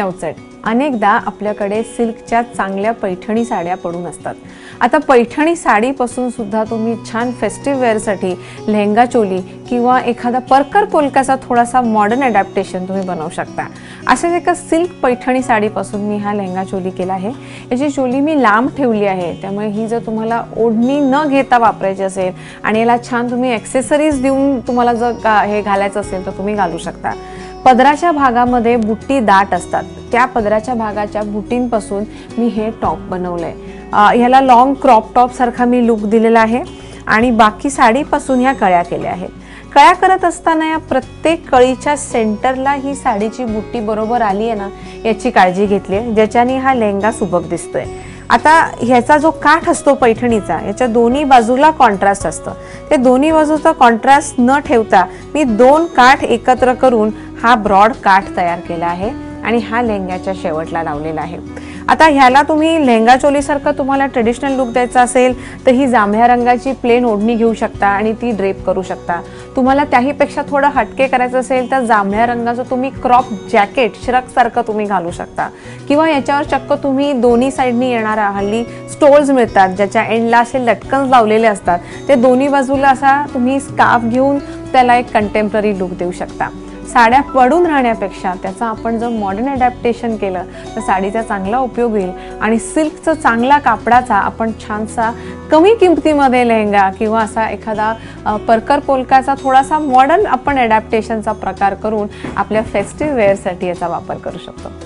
Outside, अनेकदा आपल्याकडे सिल्कच्या चांगल्या पैठणी साड्या पडून असतात। आता पैठणी साडीपासून सुद्धा तुम्ही छान फेस्टिव्ह वेअरसाठी लेहंगा चोली किंवा एखादा परकर पोलकाचा थोडासा मॉडर्न अडॅप्टेशन तुम्ही बनवू शकता। अशाच एका सिल्क पैठणी साडीपासून मी हा लेहंगा चोली केला आहे। याची चोली मी लांब ठेवली आहे, त्यामुळे ही जर तुम्हाला ओढणी न घेता वापरायची असेल आणि याला छान तुम्ही ॲक्सेसरीज देऊन तुम्हाला जर हे घालायचं असेल तर तुम्ही घालू शकता। पदराच्या भागामध्ये बुट्टी दाट असतात, त्या पदराच्या भागाच्या बुटींपासून मी हे टॉप बनवलंय। ह्याला लॉंग क्रॉप टॉप सारखा मी लुक दिलेला आहे आणि बाकी साडीपासून ह्या कळ्या केल्या आहेत। कळ्या करत असताना या प्रत्येक कळीच्या सेंटरला ही साडीची बुट्टी बरोबर आली आहे ना, याची काळजी घेतली आहे, ज्याच्याने हा लेहंगा सुबक दिसतोय। आता ह्याचा जो काठ असतो पैठणीचा, याच्या दोन्ही बाजूला कॉन्ट्रास्ट असतं, ते दोन्ही बाजूचा कॉन्ट्रास्ट न ठेवता मी दोन काठ एकत्र करून हा ब्रॉड काठ तयार केला आहे आणि हा लेहंग्याच्या शेवटला लावलेला आहे। आता ह्याला तुम्ही लेहंगा चोलीसारखं तुम्हाला ट्रेडिशनल लुक द्यायचा असेल तर ही जांभळ्या रंगाची प्लेन ओढणी घेऊ शकता आणि ती ड्रेप करू शकता। तुम्हाला त्याहीपेक्षा थोडं हटके करायचं असेल तर जांभळ्या रंगाचं तुम्ही क्रॉप जॅकेट श्रगसारखं तुम्ही घालू शकता किंवा याच्यावर चक्क तुम्ही दोन्ही साईडनी येणारा हल्ली स्टोल्स मिळतात, ज्याच्या एंडला असे लटकन्स लावलेले असतात, ते दोन्ही बाजूला असा तुम्ही स्कार्फ घेऊन त्याला एक कंटेम्पररी लुक देऊ शकता। साड्या पडून राहण्यापेक्षा त्याचा आपण जर मॉडर्न अडॅप्टेशन केलं तर साडीचा चांगला उपयोग होईल आणि सिल्कचा चांगला कापडाचा आपण छानसा कमी किमतीमध्ये लेहंगा किंवा असा एखादा परकर पोलकाचा थोडासा मॉडर्न आपण अडॅप्टेशनचा प्रकार करून आपल्या फेस्टिव्ह वेअरसाठी याचा वापर करू शकतो।